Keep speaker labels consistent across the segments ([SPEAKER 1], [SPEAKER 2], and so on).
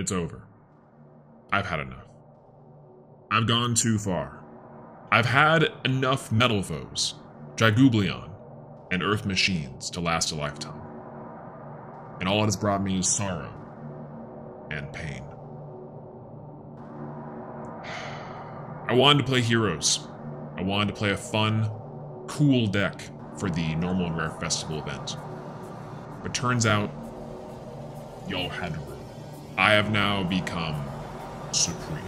[SPEAKER 1] It's over. I've had enough. I've gone too far. I've had enough Metalfoes, Dragublion, and Earth Machines to last a lifetime. And all it has brought me is sorrow and pain. I wanted to play heroes. I wanted to play a fun, cool deck for the normal and rare festival event. But turns out, y'all had room. I have now become supreme.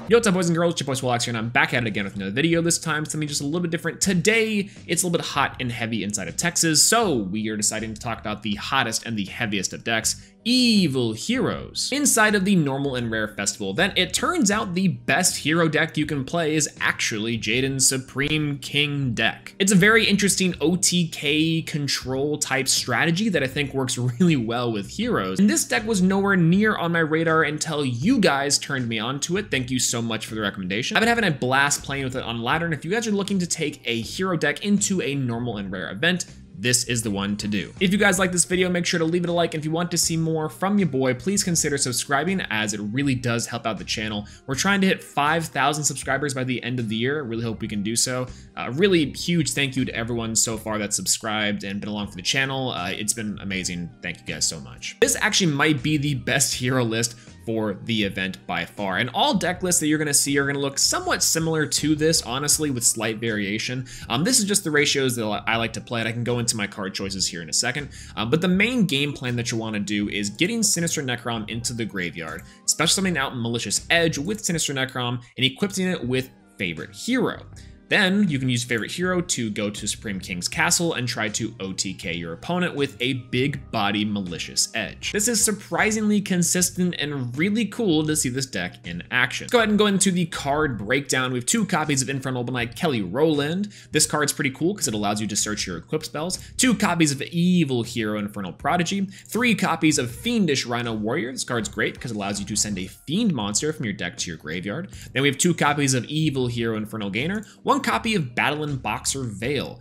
[SPEAKER 2] Yo, what's up, boys and girls? It's your boy Swolelax here, and I'm back at it again with another video. This time, something just a little bit different. Today, it's a little bit hot and heavy inside of Texas, so we are deciding to talk about the hottest and the heaviest of decks, Evil Heroes. Inside of the normal and rare festival event, it turns out the best hero deck you can play is actually Jaden's Supreme King deck. It's a very interesting OTK control type strategy that I think works really well with heroes. And this deck was nowhere near on my radar until you guys turned me onto it. Thank you so much for the recommendation. I've been having a blast playing with it on ladder, and if you guys are looking to take a hero deck into a normal and rare event, this is the one to do. If you guys like this video, make sure to leave it a like, and if you want to see more from your boy, please consider subscribing, as it really does help out the channel. We're trying to hit 5,000 subscribers by the end of the year. I really hope we can do so. Really huge thank you to everyone so far that's subscribed and been along for the channel. It's been amazing. Thank you guys so much. This actually might be the best hero list for the event by far. And all deck lists that you're gonna see are gonna look somewhat similar to this, honestly, with slight variation. This is just the ratios that I like to play, and I can go into my card choices here in a second. But the main game plan that you wanna do is getting Sinister Necrom into the graveyard, special summoning out Malicious Edge with Sinister Necrom, and equipping it with Favorite Hero. Then you can use Favorite Hero to go to Supreme King's Castle and try to OTK your opponent with a big body Malicious Edge. This is surprisingly consistent and really cool to see this deck in action. Let's go ahead and go into the card breakdown. We have 2 copies of Infernal Knight Kelly Rowland. This card's pretty cool because it allows you to search your equip spells. 2 copies of Evil Hero Infernal Prodigy. 3 copies of Fiendish Rhino Warrior. This card's great because it allows you to send a fiend monster from your deck to your graveyard. Then we have 2 copies of Evil Hero Infernal Gainer. 1 copy of Battling Boxer Veil.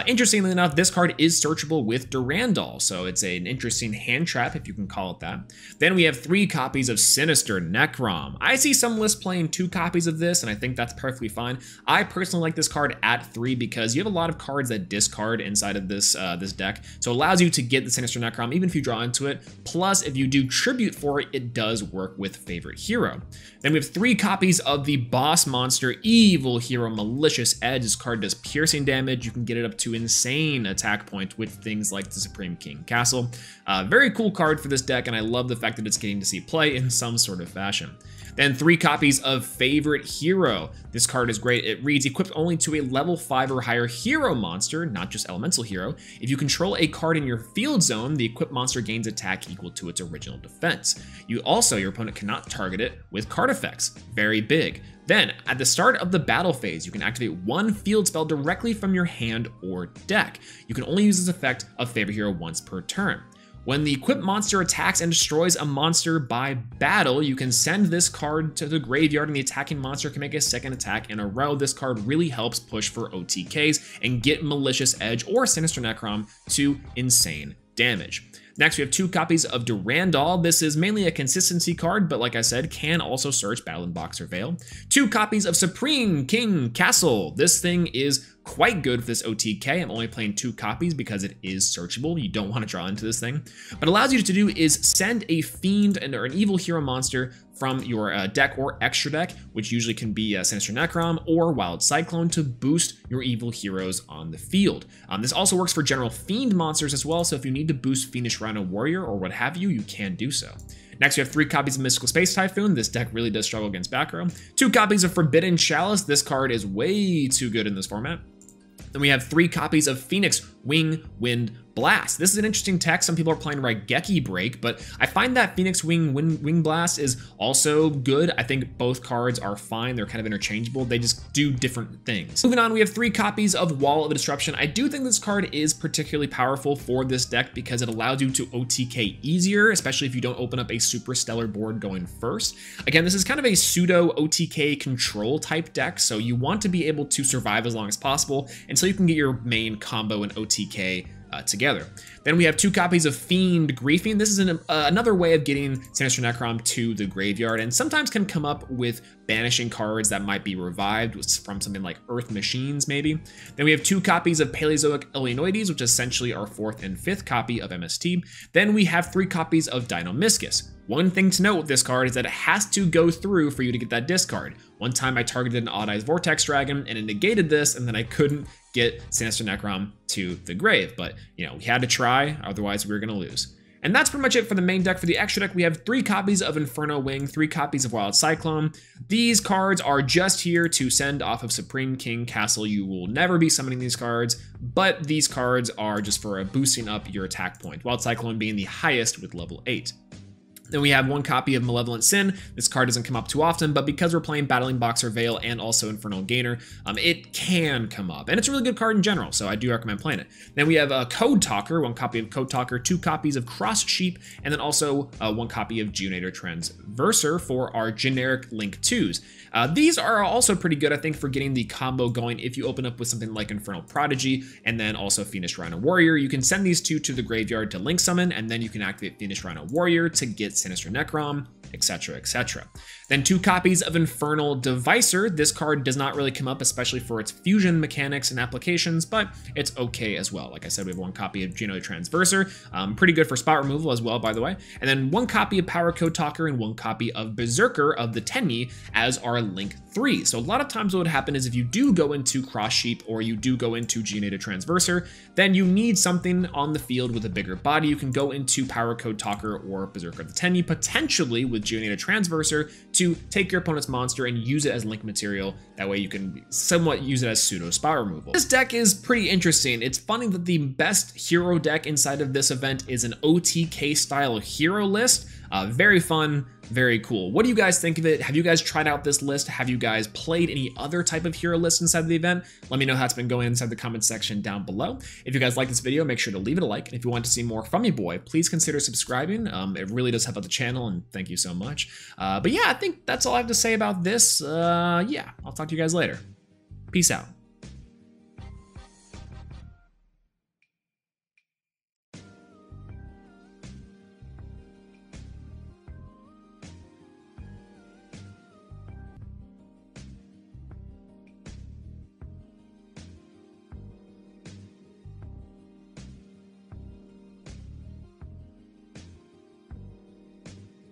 [SPEAKER 2] Interestingly enough, this card is searchable with Durandal, so it's an interesting hand trap, if you can call it that. Then we have 3 copies of Sinister Necrom. I see some lists playing 2 copies of this, and I think that's perfectly fine. I personally like this card at 3 because you have a lot of cards that discard inside of this this deck, so it allows you to get the Sinister Necrom even if you draw into it. Plus, if you do tribute for it, it does work with Favorite Hero. Then we have 3 copies of the boss monster Evil Hero Malicious Edge. This card does piercing damage. You can get it up to insane attack point with things like the Supreme King Castle. Very cool card for this deck, and I love the fact that it's getting to see play in some sort of fashion. Then 3 copies of Favorite Hero. This card is great. It reads, equipped only to a level 5 or higher hero monster, not just elemental hero. If you control a card in your field zone, the equipped monster gains attack equal to its original defense. Your opponent cannot target it with card effects. Very big. Then, at the start of the battle phase, you can activate 1 field spell directly from your hand or deck. You can only use this effect of Favorite Hero once per turn. When the equipped monster attacks and destroys a monster by battle, you can send this card to the graveyard, and the attacking monster can make a second attack in a row. This card really helps push for OTKs and get Malicious Edge or Sinister Necrom to insane damage. Next, we have 2 copies of Durandal. This is mainly a consistency card, but like I said, can also search Battling Boxer Veil. 2 copies of Supreme King Castle. This thing is quite good for this OTK. I'm only playing 2 copies because it is searchable. You don't want to draw into this thing. What it allows you to do is send a fiend or an evil hero monster from your deck or extra deck, which usually can be Sinister Necrom or Wild Cyclone, to boost your evil heroes on the field. This also works for general fiend monsters as well, so if you need to boost Fiendish Rhino Warrior or what have you, you can do so. Next, we have 3 copies of Mystical Space Typhoon. This deck really does struggle against back row. 2 copies of Forbidden Chalice. This card is way too good in this format. Then we have 3 copies of Phoenix Wing Wind Blast. This is an interesting tech. Some people are playing Raigeki Break, but I find that Phoenix Wing Blast is also good. I think both cards are fine. They're kind of interchangeable. They just do different things. Moving on, we have 3 copies of Wall of Disruption. I do think this card is particularly powerful for this deck because it allows you to OTK easier, especially if you don't open up a super stellar board going first. Again, this is kind of a pseudo OTK control type deck, so you want to be able to survive as long as possible until you can get your main combo and OTK together. Then we have 2 copies of Fiend Griefing. This is another way of getting Sinister Necrom to the graveyard, and sometimes can come up with banishing cards that might be revived from something like Earth Machines, maybe. Then we have 2 copies of Paleozoic Illinoides, which essentially are 4th and 5th copy of MST. Then we have 3 copies of Dinomischus. One thing to note with this card is that it has to go through for you to get that discard. One time I targeted an Odd Eyes Vortex Dragon and it negated this, and then I couldn't get Sinister Necrom to the grave. But, you know, we had to try, otherwise we were going to lose. And that's pretty much it for the main deck. For the extra deck, we have 3 copies of Inferno Wing, 3 copies of Wild Cyclone. These cards are just here to send off of Supreme King Castle. You will never be summoning these cards, but these cards are just for boosting up your attack point. Wild Cyclone being the highest with level 8. Then we have 1 copy of Malevolent Sin. This card doesn't come up too often, but because we're playing Battling Boxer Veil and also Infernal Gainer, it can come up. And it's a really good card in general, so I do recommend playing it. Then we have a Code Talker, 1 copy of Code Talker, 2 copies of Cross Sheep, and then also 1 copy of Geonator Transverser for our generic Link 2s. These are also pretty good, I think, for getting the combo going. If you open up with something like Infernal Prodigy and then also Fiendish Rhino Warrior, you can send these 2 to the graveyard to Link Summon, and then you can activate Fiendish Rhino Warrior to get Sinister Necrom, etc., etc. Then 2 copies of Infernal Devicer. This card does not really come up, especially for its fusion mechanics and applications, but it's okay as well. Like I said, we have 1 copy of Geonator Transverser, pretty good for spot removal as well, by the way. And then 1 copy of Power Code Talker and 1 copy of Berserker of the Tenyi as our Link 3. So a lot of times what would happen is if you do go into Cross Sheep or you do go into Geonator Transverser, then you need something on the field with a bigger body. You can go into Power Code Talker or Berserker of the Tenyi, potentially with Geonator Transverser, to take your opponent's monster and use it as link material. That way you can somewhat use it as pseudo spot removal. This deck is pretty interesting. It's funny that the best hero deck inside of this event is an OTK style hero list. Very fun, very cool. What do you guys think of it? Have you guys tried out this list? Have you guys played any other type of hero list inside of the event? Let me know how it's been going inside the comment section down below. If you guys like this video, make sure to leave it a like. And if you want to see more from me boy, please consider subscribing. It really does help out the channel, and thank you so much. But yeah, I think that's all I have to say about this. Yeah, I'll talk to you guys later. Peace out.